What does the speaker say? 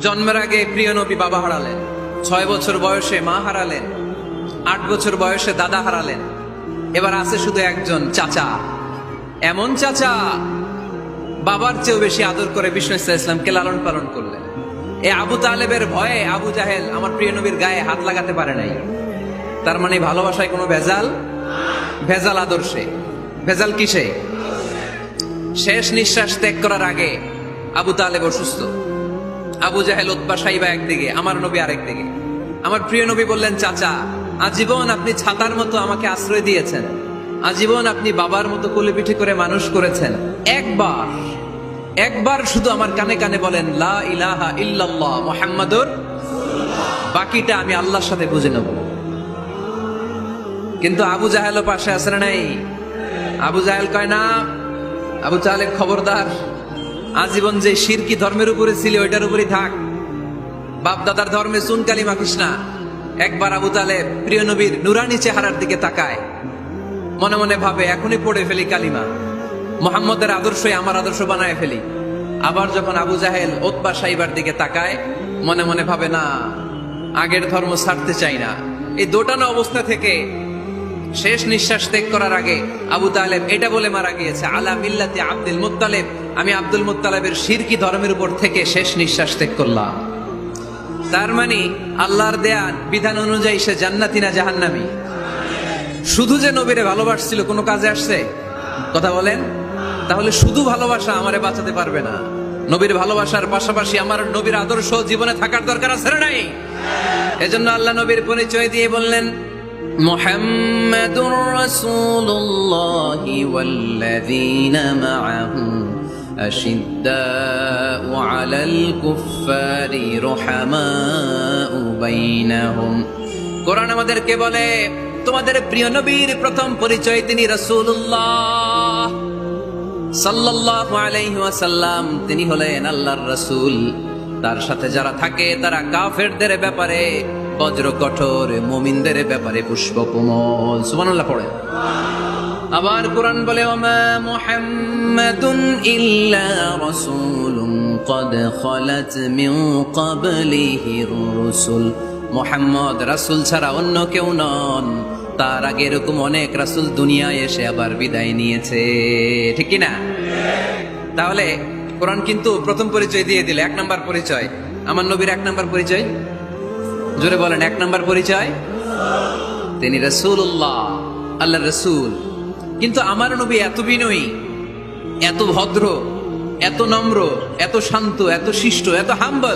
জন্মের আগে প্রিয় নবী বাবা হারালেন, 6 বছর বয়সে মা হারালেন, 8 বছর বয়সে দাদা হারালেন, এবার আছে শুধু একজন চাচা। এমন চাচা বাবার চেয়েও বেশি আদর করে বিষ্ণু ইসলামকে লালন পালন করলেন। এই আবু তালেবের ভয়ে আবু জাহেল আমার প্রিয় নবীর গায়ে হাত লাগাতে পারে নাই। তার মানে ভালোবাসায় কোনো ভেজাল? ভেজাল আদর্শে। ভেজাল কিসে? শেষ নিঃশ্বাস ত্যাগ করার আগে আবু তালেব অসুস্থ, আবু জাহেল উতবা সাইবা একদিকে, আমার নবী আরেক দিকে। আমার প্রিয় নবী বললেন, চাচা আজীবন আপনি ছাতার মতো আমাকে আশ্রয় দিয়েছেন, আজীবন আপনি বাবার মতো কোলেপিঠে করে মানুষ করেছেন, একবার শুধু আমার কানে কানে বলেন লা ইলাহা ইল্লাল্লাহ মুহাম্মাদুর, বাকিটা আমি আল্লাহর সাথে বুঝে নেব। কিন্তু আবু জাহেলও পাশে আছে না নাই? আবু জাহেল কয় না, আবু তালেব খবরদার, আজীবন যে শিরকি ধর্মের উপরে ছিল ওইটার উপরই থাক, বাপ দাদার ধর্মে চুনকালি মাখিস না। একবার আবু তালেব প্রিয় নবীর নুরানি চেহারার দিকে তাকায়, মনে মনে ভাবে এখনই পড়ে ফেলি কালিমা, মুহাম্মদের আদর্শই আমার আদর্শ বানায় ফেলি। আবার যখন আবু জাহেল উতবা সাইবার দিকে তাকায়, মনে মনে ভাবে না, আগের ধর্ম ছাড়তে চাই না। এই দোটানো অবস্থা থেকে শেষ নিঃশ্বাস ত্যাগ করার আগে আবু তালেব এটা বলে মারা গিয়েছে, আলা মিল্লাতি আব্দুল মুত্তালিব, আমি আব্দুল মুত্তালিবের শিরকি ধর্মের উপর থেকে শেষ নিঃশ্বাস ত্যাগ করলাম। তার মানে আল্লাহর দেয়া বিধান অনুযায়ী সে জান্নাতি না জাহান্নামী? শুধু যে নবীরে ভালোবাসছিল কোনো কাজে আসছে? কথা বলেন। তাহলে শুধু ভালোবাসা আমারে বাঁচাতে পারবে না। নবীর ভালোবাসার পাশাপাশি আমার নবীর আদর্শ জীবনে থাকার দরকার আছে না নাই? এজন্য আল্লাহ নবীর পরিচয় দিয়ে বললেন, মুহাম্মাদুর রাসূলুল্লাহি ওয়াল্লাযীনা মাআহু আশিদ্দাউ আলাল কুফফারি রুহামাউ বাইনাহুম। কোরআন আমাদেরকে বলে, তোমাদের প্রিয় নবীর প্রথম পরিচয় তিনি রাসূলুল্লাহ সাল্লাল্লাহু আলাইহি ওয়াসাল্লাম, তিনি হলেন আল্লাহর রাসূল। তার সাথে যারা থাকে তারা কাফেরদের ব্যাপারে বজ্র কঠোর, মুমিনদের ব্যাপারে পুষ্পকোমল। সুবহানাল্লাহ পড়ে। আবার কোরআন বলে, ওমা মুহাম্মাদুন ইল্লা রাসূলুন ক্বাদ খালাত মিন ক্বাবলিহির রুসুল। মুহাম্মদ রাসূল ছাড়া অন্য কেউ নন, তার আগে এরকম অনেক রাসূল দুনিয়ায় এসে আবার বিদায় নিয়েছে, ঠিক কি না? তাহলে কোরআন কিন্তু প্রথম পরিচয় দিয়ে দিলে, 1 নাম্বার পরিচয় আমার নবীর। 1 নাম্বার পরিচয় জোরে বলেন, 1 নাম্বার পরিচয় তিনি রাসূলুল্লাহ, আল্লাহর রাসূল। কিন্তু আমার নবী এত বিনয়ী, এত ভদ্র, এত নম্র, এত শান্ত, এত শিষ্ট, এত হাম্বল।